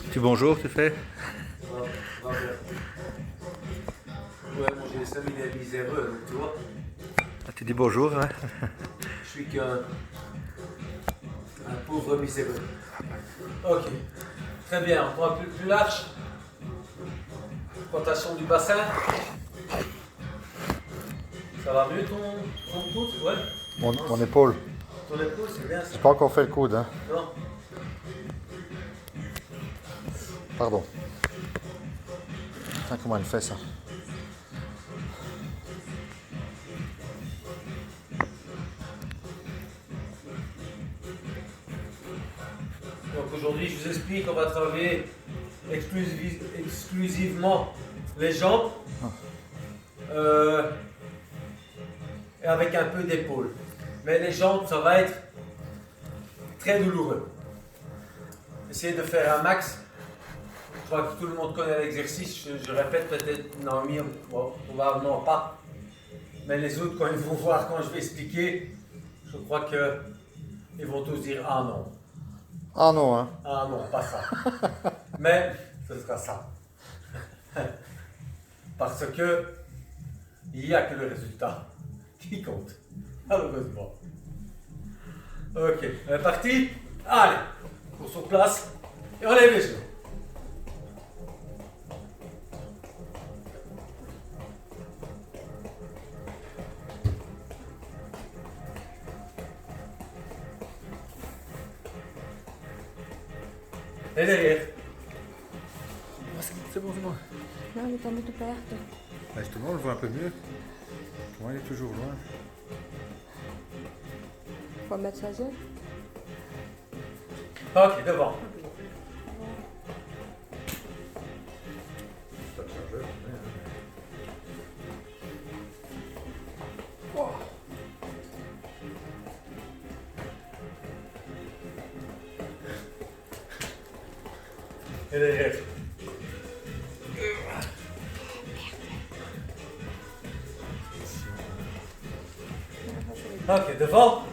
Petit bonjour, tu fais? Va bien. Ouais, mon GSM il est miséreux, donc tu vois, Ah, tu dis bonjour, hein? je suis qu'un pauvre miséreux. Ok, très bien, on va plus large. Rotation du bassin. Ça va mieux ton coude? Ouais. Mon épaule. Ton épaule, c'est bien ça. J'ai pas encore fait le coude, hein? Non. Pardon. Putain, comment elle fait ça? Donc aujourd'hui, je vous explique, on va travailler exclusivement les jambes et avec un peu d'épaule. Mais les jambes, ça va être très douloureux. Essayez de faire un max. Je crois que tout le monde connaît l'exercice. Je répète peut-être Naomi, probablement pas. Mais les autres, quand ils vont voir, quand je vais expliquer, je crois qu'ils vont tous dire ah non. Ah non, hein? Ah non, pas ça. Mais ce sera ça. Parce que il n'y a que le résultat qui compte, malheureusement. Ok, on est parti? Allez, on se place et on lève les genoux. Et derrière. C'est bon, c'est bon. Non, il est muito perto. Bah, justement, on le voit un peu mieux. Moi, il est toujours loin. Faut mettre sa zone. Ok, devant. Et derrière. Ok, devant.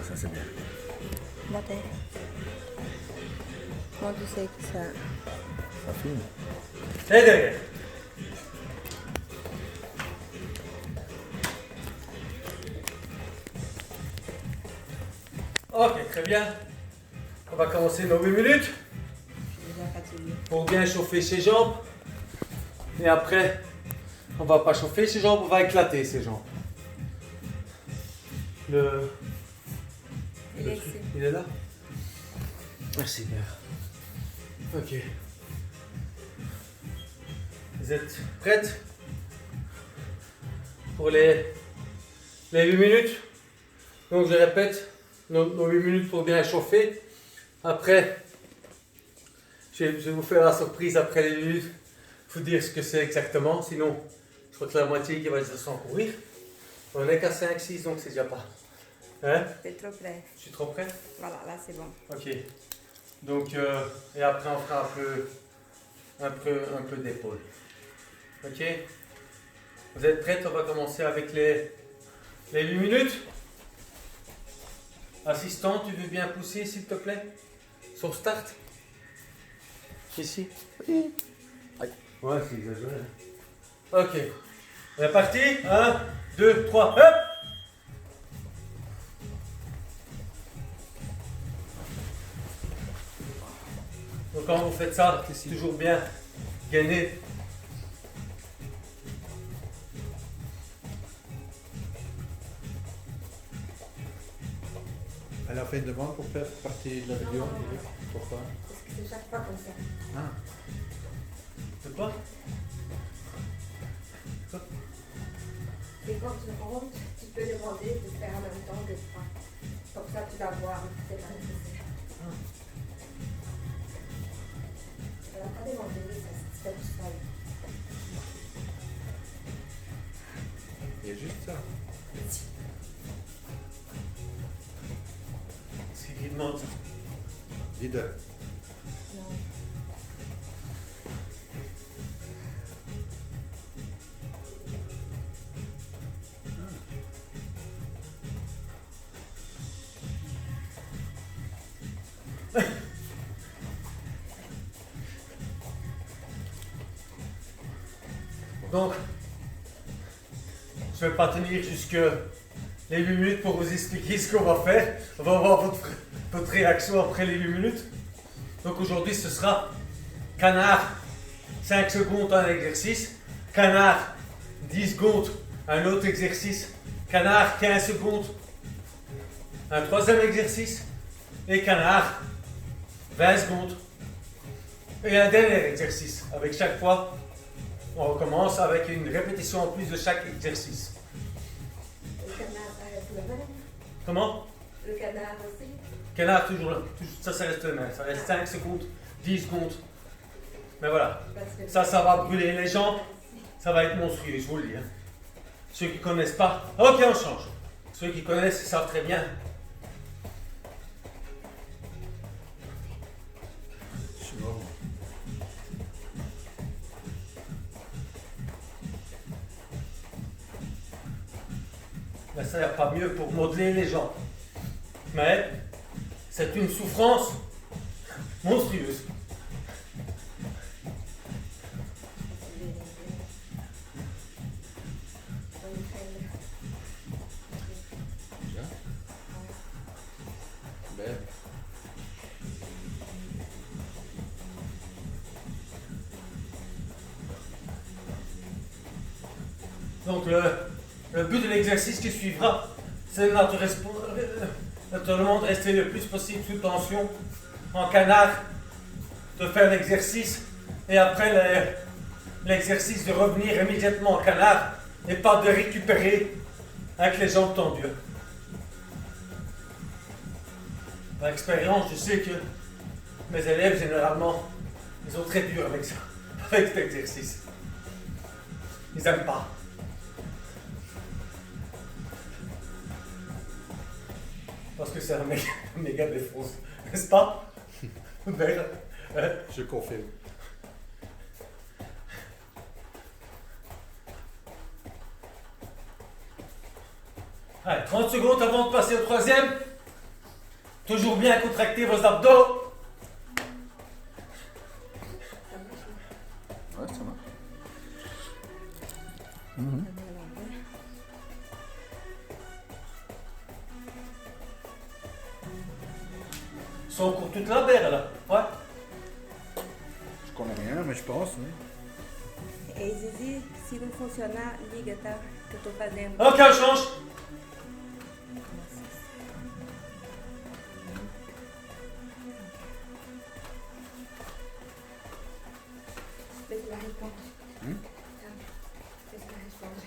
Ça, c'est bien. Bota aí. Quando sei que ça. Ça filme. Et derrière. Ok, très bien. On va commencer nos 8 minutes Je suis déjà fatiguée. pour bien chauffer ses jambes. Et après, on va pas chauffer ses jambes, on va éclater ses jambes. Il est ici. Il est là? Merci, mère. Ok. Vous êtes prêtes pour les 8 minutes? Donc je répète, nos 8 minutes pour bien chauffer. Après, je vais vous faire la surprise après les minutes. Vous dire ce que c'est exactement. Sinon, je crois que la moitié qui va se sans courir. On n'est qu'à 5-6, donc c'est déjà pas. Hein? C'est trop près. Je suis trop prêt? Voilà, là c'est bon. Ok. Donc, et après on fera un peu d'épaule. Ok? Vous êtes prêts? On va commencer avec les 8 minutes. Assistant, tu veux bien pousser s'il te plaît? Sur start. Ici. Oui. Ouais, c'est exagéré. Ok. On est parti? 1, 2, 3, hop! Donc quand vous faites ça, c'est toujours bien gainé. Elle a fait une demande pour faire partie de la vidéo. Pourquoi? Parce que c'est chaque fois comme ça. Ah. C'est quoi? Et quand tu rentres, tu peux demander de faire en même temps des fois. Comme ça, tu vas voir. C'est pas nécessaire. Elle n'a pas demandé, ça se fait tout seul. Il y a juste ça. C'est qui demande ça? Leader. Non. Donc, je ne vais pas tenir jusque les 8 minutes pour vous expliquer ce qu'on va faire. On va voir votre réaction après les 8 minutes. Donc aujourd'hui, ce sera canard, 5 secondes un exercice. Canard, 10 secondes, un autre exercice. Canard, 15 secondes, un troisième exercice. Et canard, 20 secondes. Et un dernier exercice. Avec chaque fois, on recommence avec une répétition en plus de chaque exercice. Le canard reste le même. Comment? Le canard aussi. Canard, toujours là. Ça reste le même. Ça reste 5 secondes, 10 secondes. Mais voilà. Parce que Ça va brûler les jambes. Ça va être monstrueux, je vous le dis. Hein. Ceux qui ne connaissent pas, ok, on change. Ceux qui connaissent, ils savent très bien. Je suis mort. Mais ça, il n'y a pas mieux pour modeler les jambes. Mais c'est une souffrance monstrueuse. Déjà? Ben. Donc le but de l'exercice qui suivra, c'est naturellement de rester le plus possible sous tension, en canard, de faire l'exercice, et après l'exercice de revenir immédiatement en canard, et pas de récupérer avec les jambes tendues. Par expérience, je sais que mes élèves, généralement, ils sont très durs avec ça, avec cet exercice. Ils n'aiment pas. Parce que c'est un méga défonce, n'est-ce pas? Je confirme. Allez, 30 secondes avant de passer au troisième. Toujours bien contracter vos abdos. Ouais, ça marche. Ils sont court toute la berre là. Ouais. Je connais rien, mais je pense, oui. E Zizi, se não funcionar, liga, tá? Que eu tô fazendo. Ok, on change. Vê se ela responde. Hum? Tá. Vê se ela responde.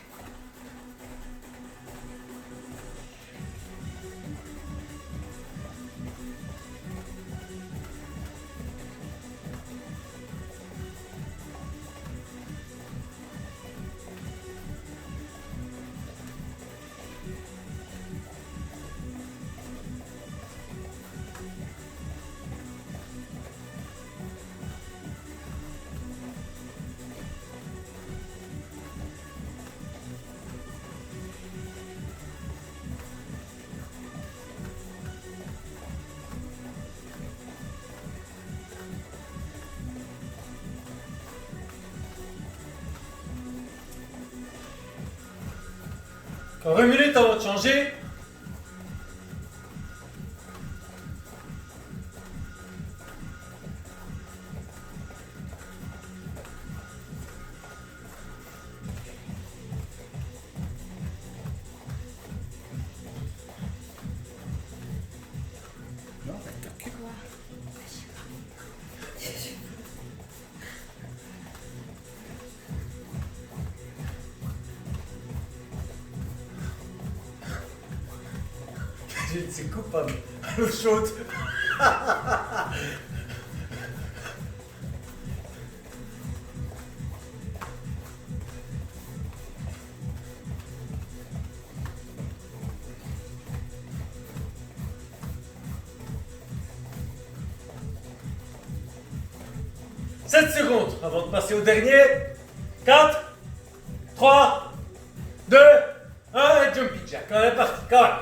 Encore une minute avant de changer. Non, attaque. Quoi? C'est coupable. À l'eau chaude. Sept secondes avant de passer au dernier. 4, 3, 2, 1 et jumping jack. On est parti. Quand même.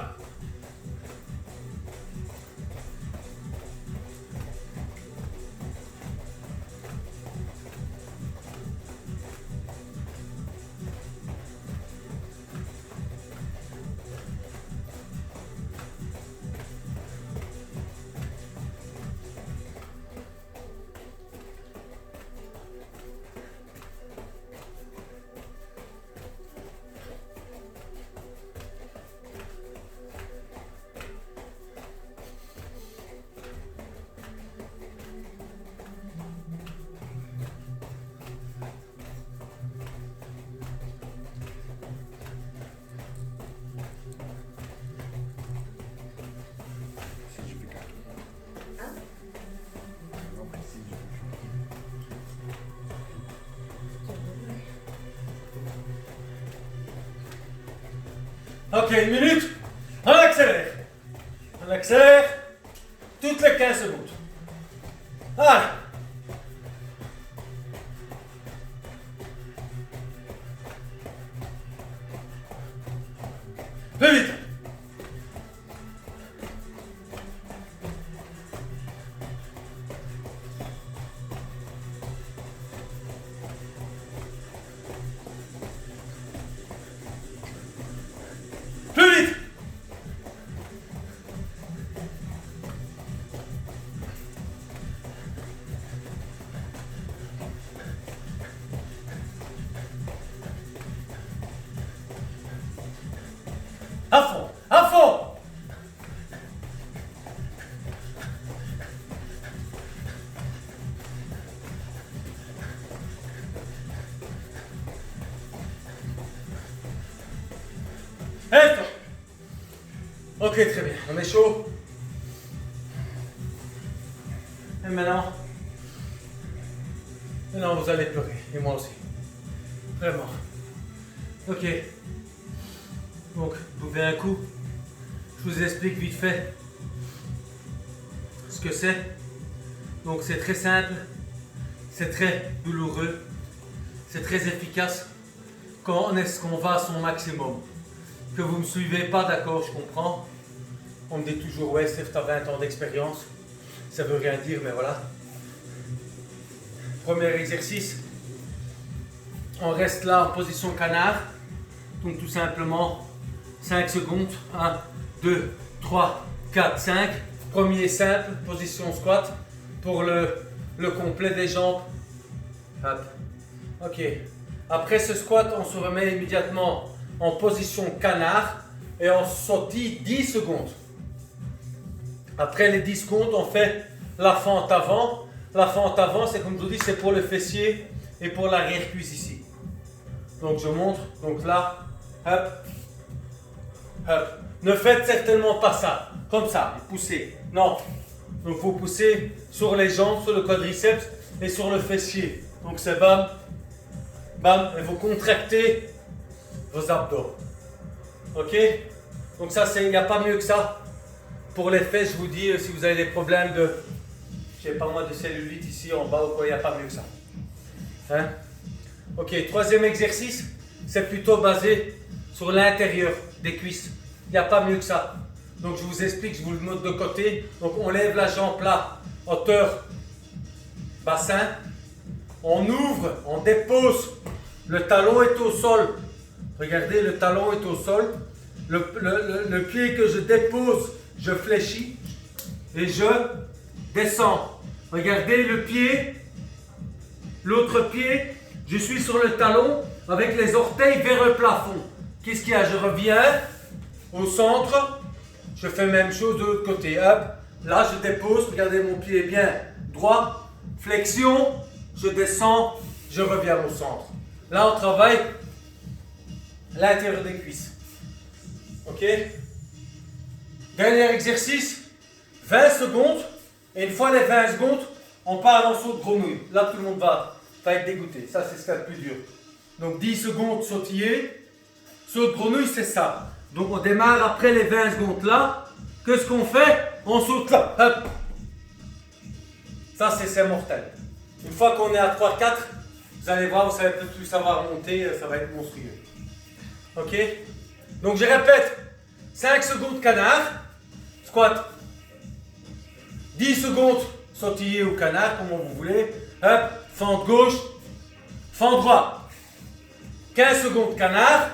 Ok, une minute. On accélère. On accélère toutes les 15 secondes. Ah. Plus vite. Plus vite. À fond, à fond. Et stop. Ok, très bien, on est chaud. Et maintenant, vous allez pleurer, et moi aussi. Vraiment. Ok. Donc, buvez un coup. Je vous explique vite fait ce que c'est. Donc, c'est très simple, c'est très douloureux, c'est très efficace quand on va à son maximum. Que vous ne me suivez pas, d'accord, je comprends. On me dit toujours, ouais, Steph, tu as 20 ans d'expérience. Ça veut rien dire, mais voilà. Premier exercice. On reste là en position canard. Donc, tout simplement, 5 secondes. 1, 2, 3, 4, 5. Premier simple, position squat. Pour le complet des jambes. Hop. Ok. Après ce squat, on se remet immédiatement en position canard et on sautille 10 secondes. Après les 10 secondes, on fait la fente avant. La fente avant, c'est comme je vous dis, c'est pour le fessier et pour l'arrière-cuisse ici. Donc je montre. Donc là, hop, hop. Ne faites certainement pas ça, comme ça, poussez. Non. Donc vous poussez sur les jambes, sur le quadriceps et sur le fessier. Donc c'est bam, bam, et vous contractez vos abdos. Ok? Donc ça, il n'y a pas mieux que ça. Pour les fesses, je vous dis, si vous avez des problèmes de, je sais pas moi, de cellulite ici en bas ou quoi, il n'y a pas mieux que ça. Hein? Ok, troisième exercice, c'est plutôt basé sur l'intérieur des cuisses. Il n'y a pas mieux que ça. Donc je vous explique, je vous le montre de côté. Donc on lève la jambe là, hauteur bassin. On ouvre, on dépose. Le talon est au sol. Regardez, le talon est au sol. Le pied que je dépose, je fléchis et je descends. Regardez le pied, l'autre pied, je suis sur le talon avec les orteils vers le plafond. Qu'est-ce qu'il y a? Je reviens au centre, je fais la même chose de l'autre côté. Hop, là je dépose, regardez mon pied est bien droit, flexion, je descends, je reviens au centre. Là on travaille l'intérieur des cuisses. Ok? Dernier exercice, 20 secondes. Et une fois les 20 secondes, on part en saut de grenouille. Là, tout le monde va être dégoûté. Ça, c'est ce qu'il y a de plus dur. Donc, 10 secondes sautiller. Saut de grenouille, c'est ça. Donc, on démarre après les 20 secondes là. Qu'est-ce qu'on fait? On saute là. Hop. Ça, c'est mortel. Une fois qu'on est à 3-4, vous allez voir, vous savez peut-être plus savoir monter, ça va être monstrueux. Ok? Donc, je répète. 5 secondes canard, squat. 10 secondes sautiller ou canard, comme vous voulez. Hop, fente gauche, fente droite. 15 secondes canard,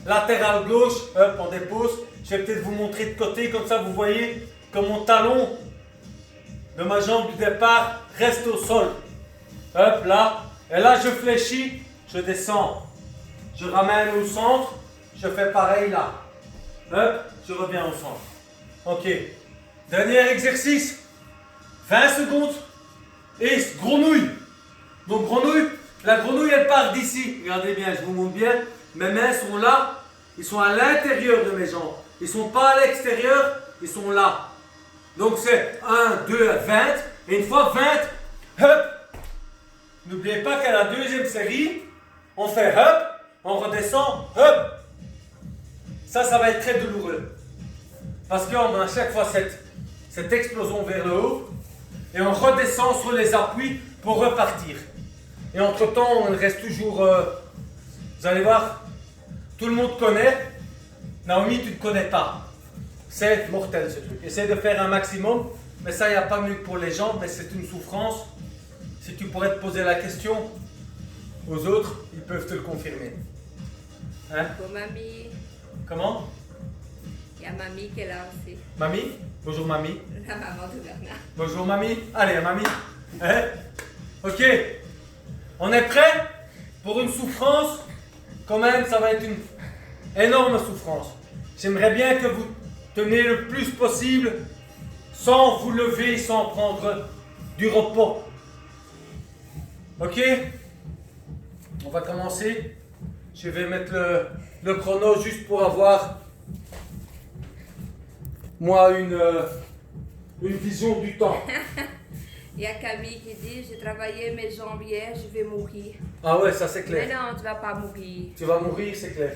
latéral gauche, hop, on dépose. Je vais peut-être vous montrer de côté, comme ça vous voyez que mon talon de ma jambe du départ reste au sol. Hop, là. Et là, je fléchis, je descends. Je ramène au centre, je fais pareil là. Hop, je reviens au centre. Ok. Dernier exercice. 20 secondes. Et grenouille. Donc grenouille, la grenouille elle part d'ici. Regardez bien, je vous montre bien. Mes mains sont là. Ils sont à l'intérieur de mes jambes. Ils ne sont pas à l'extérieur. Ils sont là. Donc c'est 1, 2, 20. Et une fois 20, hop. N'oubliez pas qu'à la deuxième série, on fait hop. On redescend, hop. Ça va être très douloureux. Parce qu'on a à chaque fois cette explosion vers le haut et on redescend sur les appuis pour repartir. Et entre-temps, on reste toujours... vous allez voir, tout le monde connaît. Naomi, tu ne connais pas. C'est mortel ce truc. Essaye de faire un maximum. Mais ça, il n'y a pas mieux que pour les jambes, mais c'est une souffrance. Si tu pourrais te poser la question aux autres, ils peuvent te le confirmer. Hein? Pour mamie, Comment? il y a mamie qui est là aussi. Mamie? Bonjour mamie. La maman de Bernard. Bonjour mamie. Allez, mamie. Hein? Ok. On est prêt pour une souffrance? Quand même, ça va être une énorme souffrance. J'aimerais bien que vous teniez le plus possible sans vous lever, sans prendre du repos. Ok? On va commencer. Je vais mettre le chrono juste pour avoir moi une vision du temps. Il y a Camille qui dit, j'ai travaillé mes jambes hier, je vais mourir. Ah ouais, ça c'est Mais clair. non, tu vas pas mourir. Tu vas mourir, c'est clair.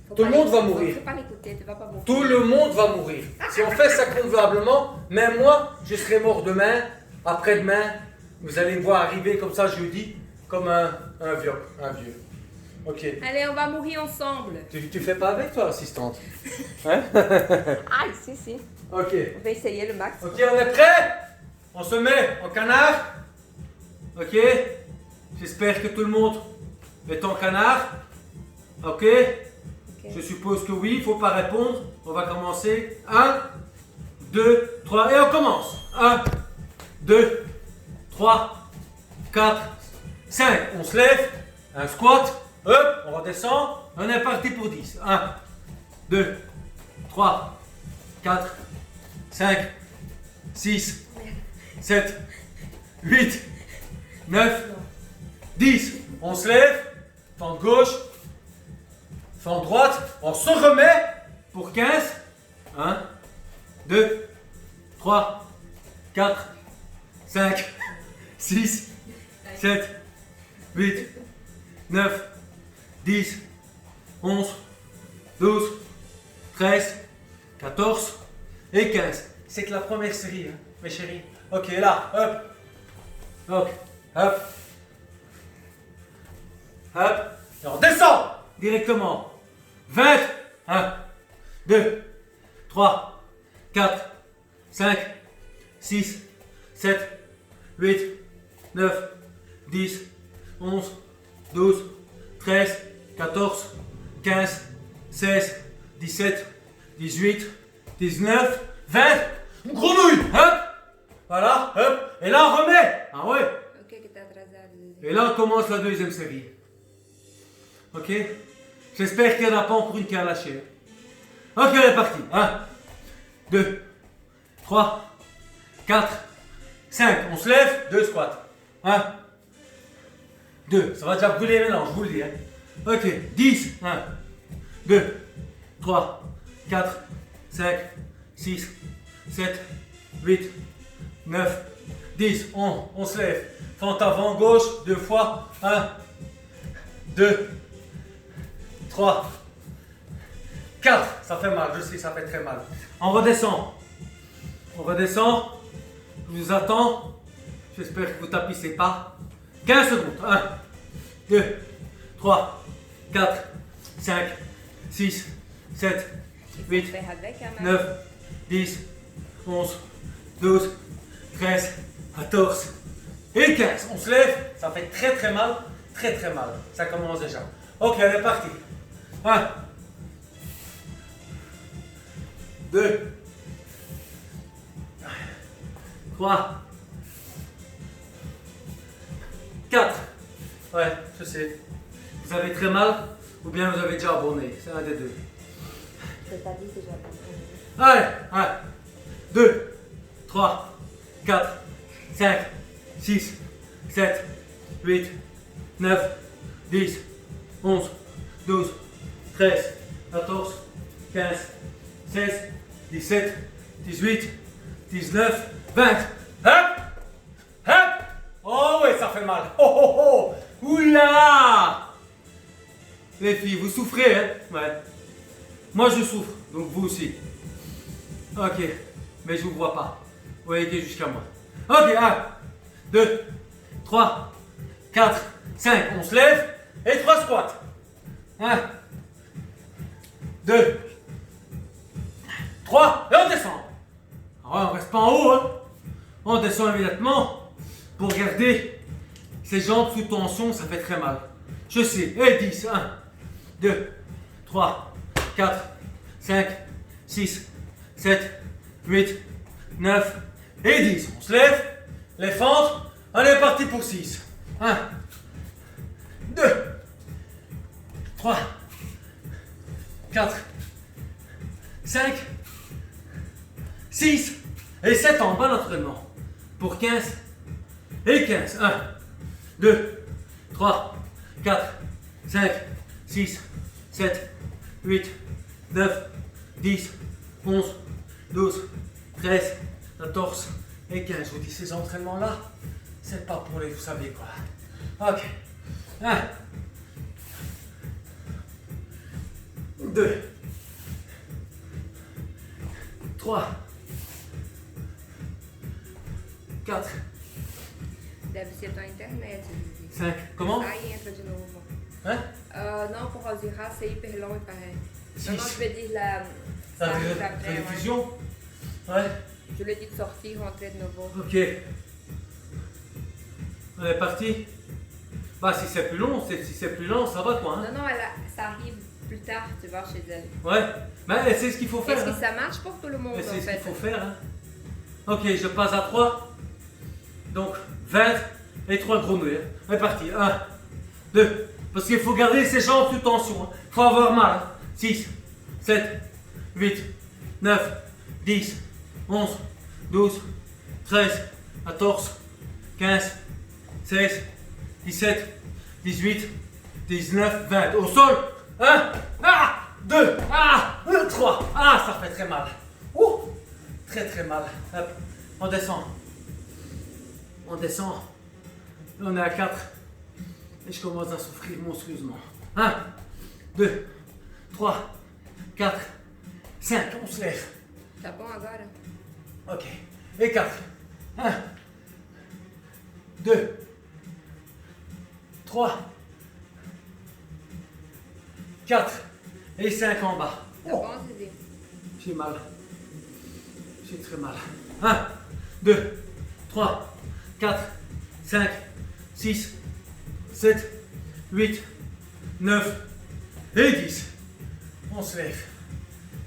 Faut Tout pas le monde va l'écouter, mourir. Faut pas l'écouter, tu vas pas mourir. Tout le monde va mourir. Si on fait ça convenablement, même moi, je serai mort demain, après-demain. Vous allez me voir arriver comme ça jeudi, comme un vieux. Ok. Allez, on va mourir ensemble. Tu fais pas avec toi, assistante? Hein? Ah, si. Ok. On va essayer le max. Ok, on est prêt? On se met en canard. Ok. J'espère que tout le monde est en canard. Ok. Ok. Je suppose que oui, il ne faut pas répondre. On va commencer. 1, 2, 3 et on commence. 1, 2, 3, 4, 5. On se lève. Un squat. Hop, on redescend. On est parti pour 10. 1, 2, 3, 4, 5, 6, 7, 8, 9, 10. On se lève. Fente gauche. Fente droite. On se remet pour 15. 1, 2, 3, 4, 5, 6, 7, 8, 9, 10, 11, 12, 13, 14 et 15. C'est que la première série, hein, mes chéris. Ok, là, hop. Ok, hop. Hop. Et on descend directement. 20. 1, 2, 3, 4, 5, 6, 7, 8, 9, 10, 11, 12, 13, 14, 15, 16, 17, 18, 19, 20. Grenouille. Hop. Voilà, hop. Et là, on remet. Ah ouais. Ok, que t'as atrasé à la deuxième. Et là, on commence la deuxième série. Ok? J'espère qu'il n'y en a pas encore une qui a lâché. Ok, on est parti. 1, 2, 3, 4, 5. On se lève, 2 squats. 1, 2. Ça va déjà brûler maintenant, je vous le dis. Hein. Ok, 10. 1, 2, 3, 4, 5, 6, 7, 8, 9, 10. On se lève. Fente avant, gauche, 2 fois. 1, 2, 3, 4. Ça fait mal, je sais, ça fait très mal. On redescend. On redescend. Je vous attends. J'espère que vous ne tapissez pas. 15 secondes. 1, 2, 3, 4, 5, 6, 7, Il faut 8, faire avec, hein, 9, 10, 11, 12, 13, 14 et 15. On se lève. Ça fait très très mal. Très très mal. Ça commence déjà. Ok, on est parti. 1, 2, 3, 4. Ouais, je sais. Vous avez très mal ou bien vous avez déjà abonné. C'est un des deux. Je t'ai pas dit que j'avais. Allez, 1, 2, 3, 4, 5, 6, 7, 8, 9, 10, 11, 12, 13, 14, 15, 16, 17, 18, 19, 20. Hop! Hop! Oh ouais, ça fait mal. Oh oh oh! Oula! Les filles, vous souffrez, hein? Ouais. Moi je souffre, donc vous aussi. Ok, mais je vous vois pas. Vous voyez jusqu'à moi. Ok, 1, 2, 3, 4, 5. On se lève et 3 squats. 1, 2, 3 et on descend. Alors, on reste pas en haut, hein. On descend immédiatement pour garder ses jambes sous tension, ça fait très mal. Je sais. Et 10. 1, 2, 3, 4, 5, 6, 7, 8, 9 et 10. On se lève, les fentes. On est parti pour 6. 1, 2, 3, 4, 5, 6 et 7 en bas d'entraînement. Pour 15 et 15. 1, 2, 3, 4, 5, 6, 7, 8, 9, 10, 11, 12, 13, 14 et 15. Je vous dis, ces entraînements-là, c'est pas pour les, vous savez quoi. Ok. 1, 2, 3, 4, Deve ser tua internet, Vivi. 5. Comment? Sai e entra de novo. Hein? Non, pour Ozira, c'est hyper long et pareil. Six. Non, non, je vais dire la... Ça ça veut arrive dire après, ouais. diffusion? Ouais. Je lui ai dit de sortir, rentrer de nouveau. Ok. On est parti? Bah si c'est plus long, si c'est plus long, ça va quoi, hein? Non, non, ça arrive plus tard, tu vois, chez elle. Ouais. Mais c'est ce qu'il faut faire. Est-ce Hein? que ça marche pour tout le monde, Mais en c'est ce qu'il fait? faut faire, hein? Ok, je passe à 3. Donc 20 et 3 gros nœuds. On est parti. 1, 2. Parce qu'il faut garder ses jambes sous tension. Hein. Faut avoir mal. Hein. 6, 7, 8, 9, 10, 11, 12, 13, 14, 15, 16, 17, 18, 19, 20. Au sol. 1, 2, 3. Ah, ça fait très mal. Ouh, très très mal. Hop, on descend. On descend. On est à 4. Et je commence à souffrir monstrueusement. 1, 2, 3, 4, 5. On se lève. Tá bom agora? Ok. Et 4. 1, 2, 3, 4 et 5 en bas. Tá bom, Zizi? J'ai mal. J'ai très mal. 1, 2, 3, 4, 5, 6, 7, 8, 9 et 10. On se lève.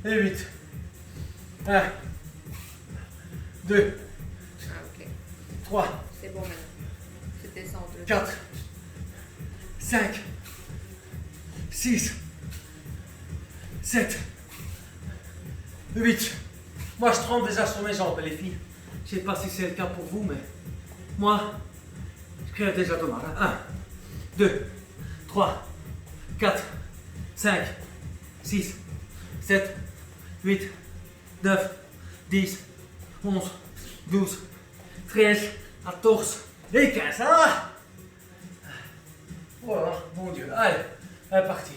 Et 8. 1, 2, Ah, ok. 3, C'est bon maintenant. C'était son truc. 4, 5, 6, 7, 8. Moi, je tremble déjà sur mes jambes, les filles. Je ne sais pas si c'est le cas pour vous, mais moi, je crée déjà de mal. 1, 2, 3, 4, 5, 6, 7, 8, 9, 10, 11, 12, 13, 14 et 15. Ah! Voilà, mon Dieu. Allez, elle est partie.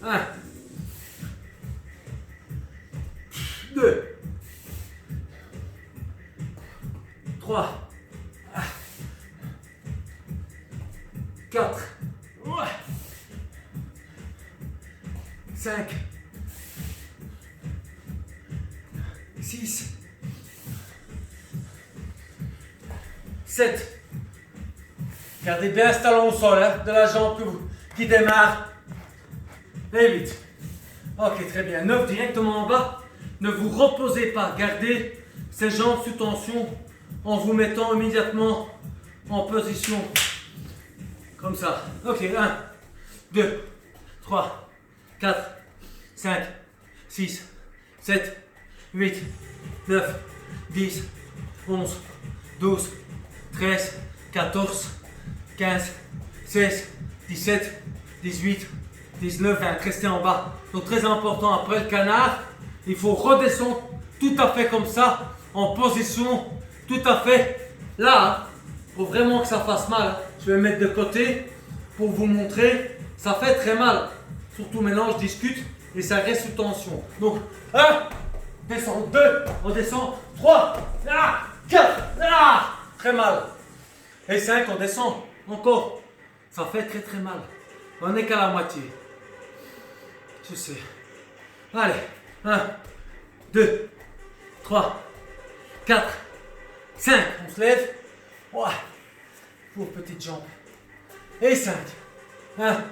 1, 2, 3, 4, 5, 6, 7. Gardez bien ce talon au sol, hein, de la jambe qui démarre. Et 8. Ok, très bien. 9 directement en bas. Ne vous reposez pas. Gardez ces jambes sous tension en vous mettant immédiatement en position. Comme ça. Ok, 1, 2, 3, 4, 5, 6, 7, 8, 9, 10, 11, 12, 13, 14, 15, 16, 17, 18, 19, 20. Restez en bas. Donc très important, après le canard, il faut redescendre tout à fait comme ça, en position tout à fait là. Il faut vraiment que ça fasse mal. Je vais me mettre de côté pour vous montrer. Ça fait très mal. Surtout maintenant, je discute. et ça reste sous tension. Donc, 1, descend, 2, on descend, 3, 4, très mal. Et 5, on descend, encore. Ça fait très très mal. On n'est qu'à la moitié. Je sais. Allez, 1, 2, 3, 4, 5. On se lève. Ouais. Pour petites jambes. Et 5. 1,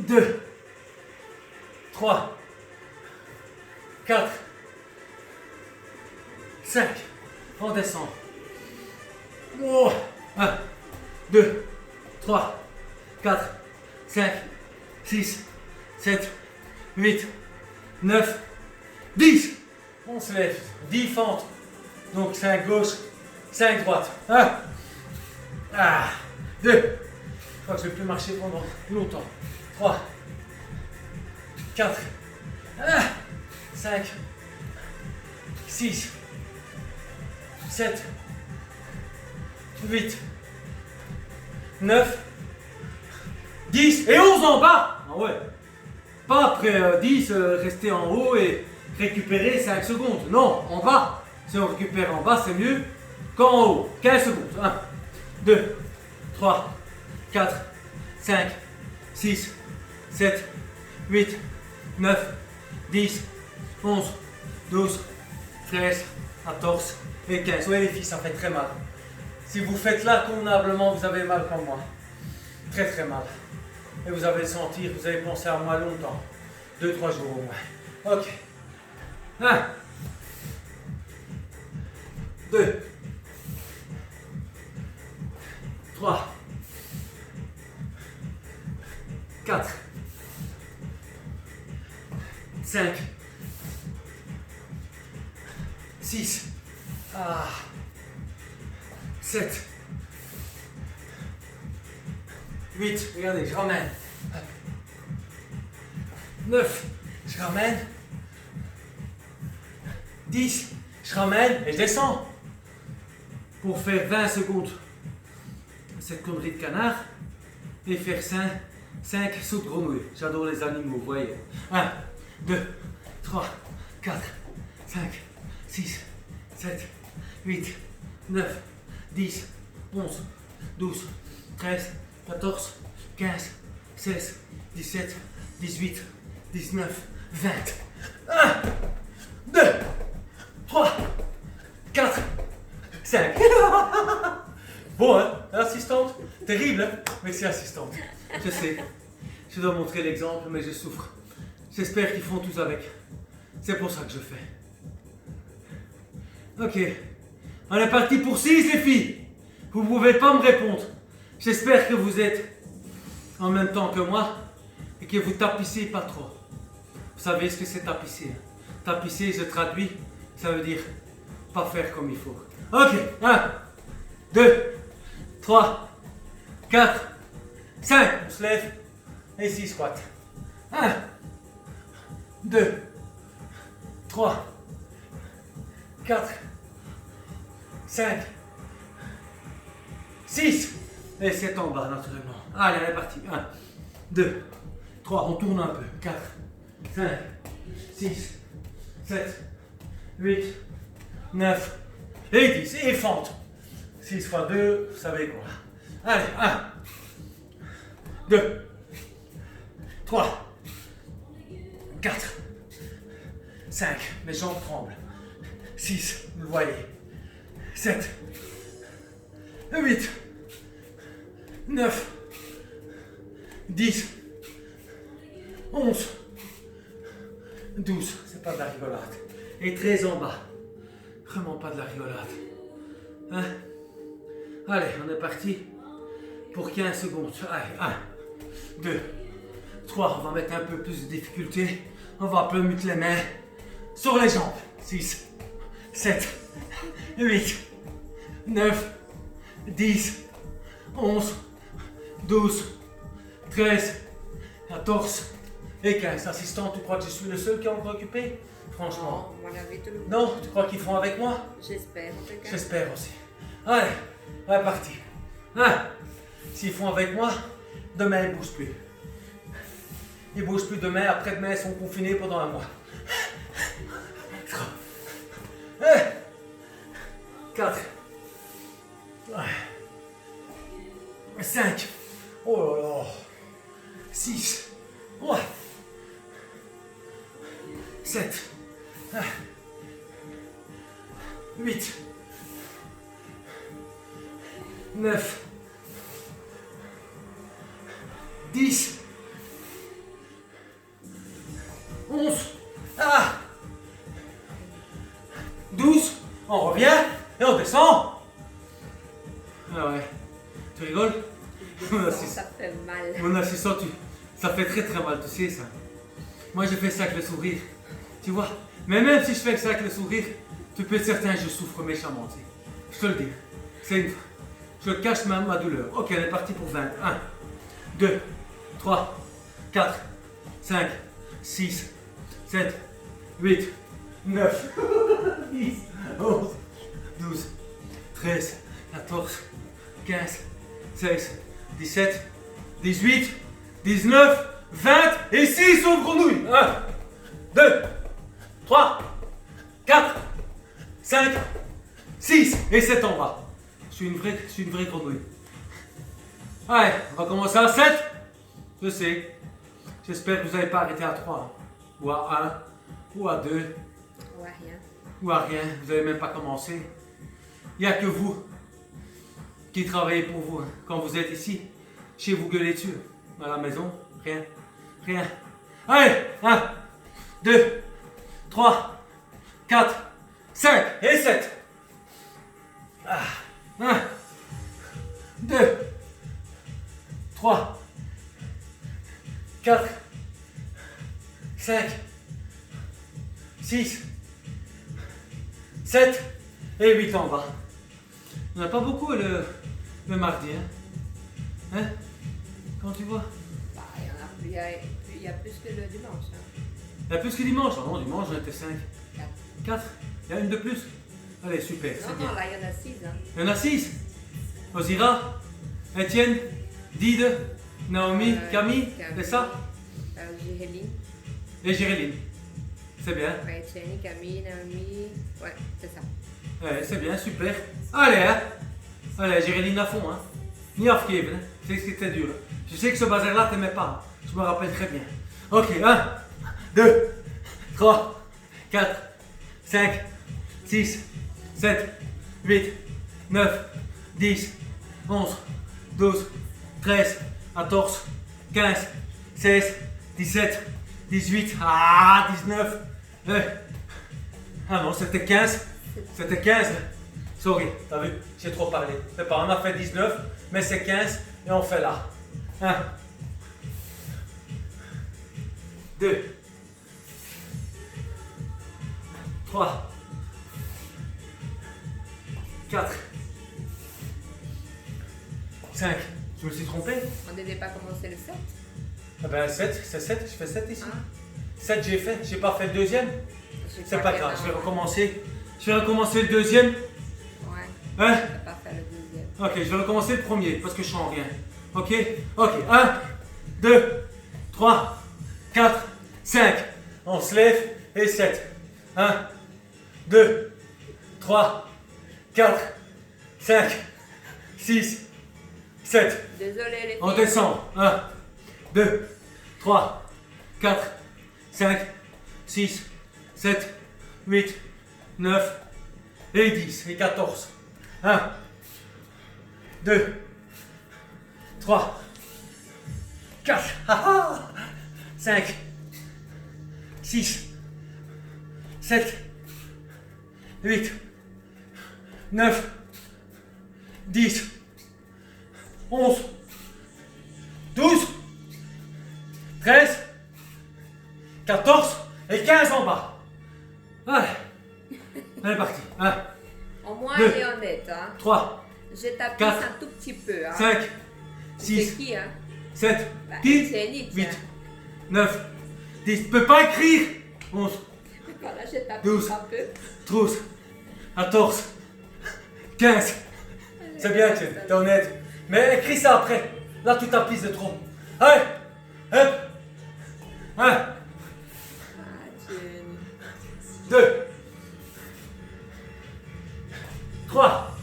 2, 3, 4, 5. On descend. Oh. 1, 2, 3, 4, 5, 6, 7, 8, 9, 10. On se lève. 10 fentes. Donc 5 gauche, 5 droite. 1, 2. Je crois que je ne vais plus marcher pendant longtemps. 3, 4, 5, 6, 7, 8, 9, 10 et 11 en bas. Ah ouais. Pas après 10, rester en haut et récupérer 5 secondes. Non, en bas. Si on récupère en bas, c'est mieux qu'en haut. 15 secondes. 1, 2, 3, 4, 5, 6, 7, 8, 9, 10, 11, 12, 13, 14 et 15. Oui les filles, ça fait très mal. Si vous faites là convenablement, vous avez mal comme moi. Très très mal. Et vous allez le sentir, vous allez penser à moi longtemps. 2-3 jours au moins. Ok. 1, 2, 3, 4, 5, 6, 7, 8, regardez, je ramène. 9, je ramène. 10, je ramène et je descends. Pour faire 20 secondes cette connerie de canard et faire 5 sauts de grenouille. J'adore les animaux, vous voyez. 1, 2, 3, 4, 5, 6, 7, 8, 9, 10, 11, 12, 13, 14, 15, 16, 17, 18, 19, 20. 1, 2, 3, 4, 5. Bon, hein, assistante, terrible, hein, mais c'est assistante. Je sais, je dois montrer l'exemple, mais je souffre. J'espère qu'ils font tous avec. C'est pour ça que je fais. Ok, on est parti pour 6 les filles. Vous ne pouvez pas me répondre. J'espère que vous êtes en même temps que moi et que vous tapissez pas trop. Vous savez ce que c'est tapisser. Tapisser, je traduis, ça veut dire pas faire comme il faut. Ok, 1, 2, 3, 4, 5. On se lève et 6 squats. 1, 2, 3, 4, 5, 6. Et 7 en bas, naturellement. Allez, on est parti. 1, 2, 3, on tourne un peu. 4, 5, 6, 7, 8, 9 et 10. Et fente. 6 x 2, vous savez quoi. Allez, 1, 2, 3, 4, 5, mes jambes tremblent. 6, vous le voyez. 7, 8, 9, 10, 11, 12, c'est pas de la rigolade. Et 13 en bas. Vraiment pas de la rigolade. Hein? Allez, on est parti pour 15 secondes. Allez, 1, 2, 3, on va mettre un peu plus de difficulté. On va un peu mettre les mains sur les jambes. 6, 7, 8, 9, 10, 11, 12, 13, 14 et 15. Assistant, tu crois que je suis le seul qui est encore occupé? Franchement. Non, on avait tout le monde. Non, tu crois qu'ils font avec moi? J'espère, en tout cas. J'espère aussi. Allez, on est parti. 1. S'ils font avec moi, demain ils ne bougent plus. Ils ne bougent plus demain, après-demain, ils sont confinés pendant un mois. 4. 5. Oh là là. 6. 7. 8. 9. 10. 11. 12. On revient et on descend. Ah ouais. Tu rigoles? Mon assistant, Ça fait mal. mon assistant, ça fait très très mal, tu sais ça. Moi je fais ça avec le sourire. Tu vois? Mais même si je fais ça avec le sourire, tu peux être certain que je souffre méchamment, tu sais. Je te le dis. Je cache ma douleur. Ok, on est parti pour 20. 1, 2, 3, 4, 5, 6, 7, 8, 9, 10, 11, 12, 13, 14, 15, 16, 17, 18, 19, 20 et 6 au grenouille. 1, 2, 3, 4, 5, 6 et 7 en bas. Je suis une vraie grenouille. Allez, on va commencer à 7. Je sais. J'espère que vous n'avez pas arrêté à 3. Ou à 1. Ou à 2. Ou à rien. Ou à rien. Vous n'avez même pas commencé. Il n'y a que vous qui travaillez pour vous. Quand vous êtes ici, chez vous gueulez dessus. À la maison, rien. Rien. Allez, 1, 2, 3, 4, 5 et 7. 1, 2, 3, 4, 5, 6, 7 et 8 en bas. On n'a pas beaucoup le mardi, hein? Hein? Quand tu vois? Bah, il y a plus que le dimanche. Hein. Il y a plus que dimanche. Non, dimanche, j'en étais 5. 4. 4? Il y a une de plus? Allez, super, c'est Non, bien. non, là, il y en a 6. Hein. Il y en a 6. Ozira, Étienne, Dide, Naomi, Camille, c'est ça? Jéréline. Et Jéréline. C'est bien. Ouais, Étienne, Camille, Naomi. Ouais, c'est ça. Ouais, c'est bien, super. Allez, hein. Allez, Jéréline à fond, hein. Ni off Kevin, hein. C'est ce qui était dur. Je sais que ce bazar-là, t'aimais pas. Hein. Je me rappelle très bien. Ok, 1, 2, 3, 4, 5, 6, 7, 8, 9, 10, 11, 12, 13, 14, 15, 16, 17, 18, 19. Ah non, c'était 15. C'était 15. Sorry, t'as vu, j'ai trop parlé. C'est pas, on a fait 19, mais c'est 15 et on fait là. 1, 2, 3, 4, 5. Je me suis trompé? On ne devait pas commencer le 7. Ah ben 7, c'est 7, je fais 7 ici. Hein? 7 j'ai fait, j'ai pas fait le deuxième. J'ai C'est crois pas qu'il y en grave, a je vais un. recommencer. Je vais recommencer le deuxième. Ouais, Hein? on va pas faire le deuxième. Ok, je vais recommencer le premier parce que je sens rien. Ok? Ok, 1, 2, 3, 4, 5. On se lève et 7. 1, 2, 3, 4, 5, 6, 7. Désolé les filles. On descend. 1, 2, 3, 4, 5, 6, 7, 8, 9 et 10 et 14. 1, 2, 3, 4, 5, 6, 7, 8, 9, 10, 11, 12, 13, 14 et 15 en bas. Allez, on est parti. 1, Au moins, Deux. elle est honnête. Hein. 3, Je t'appuie Quatre. un tout petit peu. Hein. 5, C'est 6, qui, hein? 7, Bah, 10, c'est Elite, 8, hein. 9, 10. Tu peux pas écrire. 11, Voilà, je t'appuie 12. un peu. 12, 14, 15. C'est bien, t'es honnête. Mais écris ça après. Là, tu t'appliques de trop. Allez, hop, 1, Ah, Dieu. 2, 3,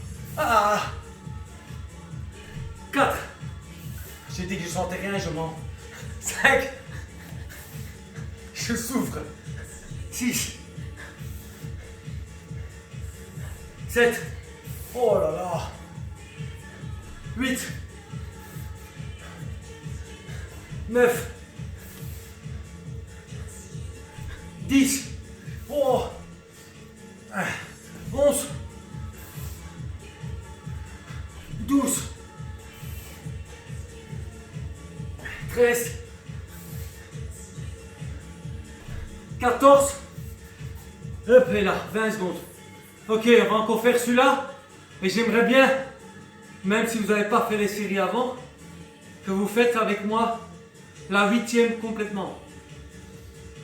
4. J'ai dit que je sentais rien, je mens. 5, je souffre. 6, 7, oh là là. 8, 9, 10, oh, 11, 12, 13, 14, hop, et là, 20 secondes. Ok, on va encore faire celui-là. Et j'aimerais bien, même si vous n'avez pas fait les séries avant, que vous faites avec moi la 8e complètement.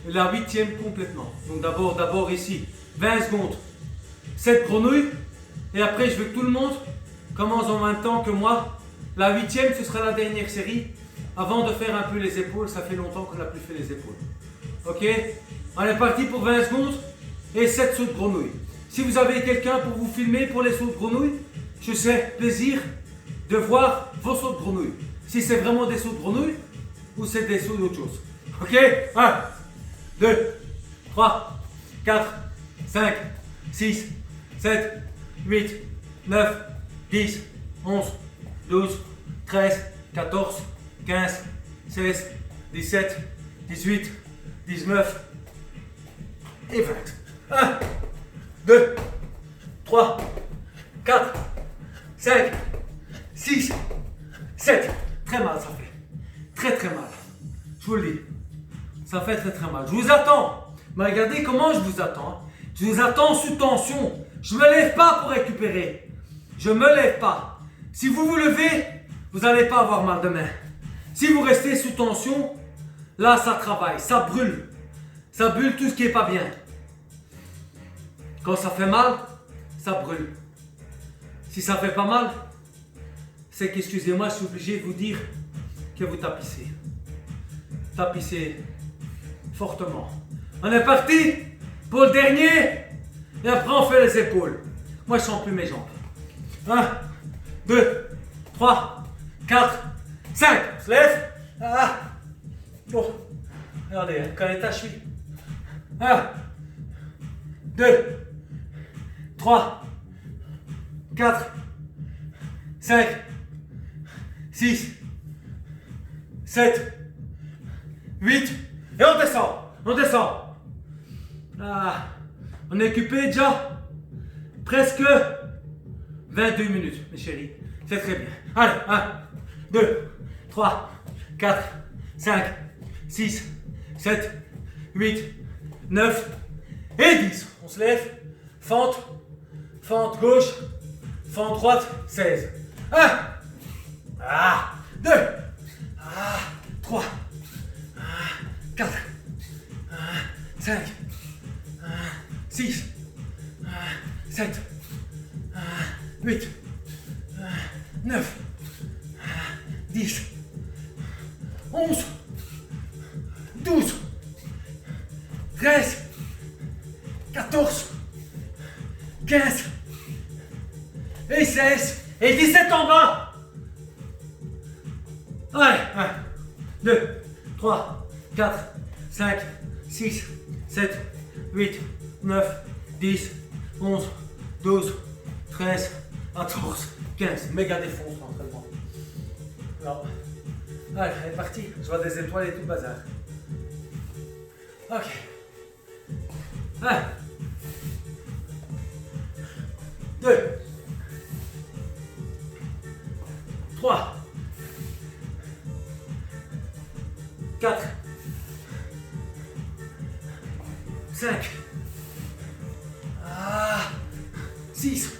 La 8e complètement. Donc d'abord ici, 20 secondes, 7 grenouilles. Et après, je veux que tout le monde commence en même temps que moi. La 8e, ce sera la dernière série. Avant de faire un peu les épaules, ça fait longtemps qu'on n'a plus fait les épaules. Ok? On est parti pour 20 secondes et 7 sauts de grenouille. Si vous avez quelqu'un pour vous filmer pour les sauts de grenouille, je sais plaisir de voir vos sauts de grenouille. Si c'est vraiment des sauts de grenouille ou c'est des sauts d'autre chose. Ok? 1, 2, 3, 4, 5, 6, 7, 8, 9, 10, 11, 12, 13, 14, 15, 16, 17, 18, 19 et 20. 1, 2, 3, 4, 5, 6, 7. Très mal ça fait. Très mal. Je vous le dis. Ça fait très mal. Je vous attends. Mais regardez comment je vous attends. Je vous attends sous tension. Je ne me lève pas pour récupérer. Je ne me lève pas. Si vous vous levez, vous n'allez pas avoir mal demain. Si vous restez sous tension, là ça travaille, ça brûle. Ça brûle tout ce qui n'est pas bien. Quand ça fait mal, ça brûle. Si ça fait pas mal, c'est qu'excusez-moi, je suis obligé de vous dire que vous tapissez. Tapissez fortement. On est parti pour le dernier et après on fait les épaules. Moi je sens plus mes jambes. 1, 2, 3, 4, 5. On se lève. Bon. Regardez, quel état je suis. 1, 2, 3, 4, 5, 6, 7, 8, et on descend. On est occupé déjà presque 22 minutes, mes chéris. C'est très bien. Allez, 1, 2, 3, 4, 5, 6, 7, 8, 9 et 10. On se lève, fente gauche, fente droite, 16. 1, 2, 3, 4, 5, 6, 7, 8, 9, 10, 11, 12, 13, 14, 15 et 16 et 17 en bas. Allez, 1, 2, 3, 4, 5, 6, 7, 8, 9, 10, 11, 12, 13, 14, 15. Méga défonce l'entraînement. Alors, allez, elle est partie. Je vois des étoiles et tout le bazar. Ok. 1, 2, 3, 4, 5, 6,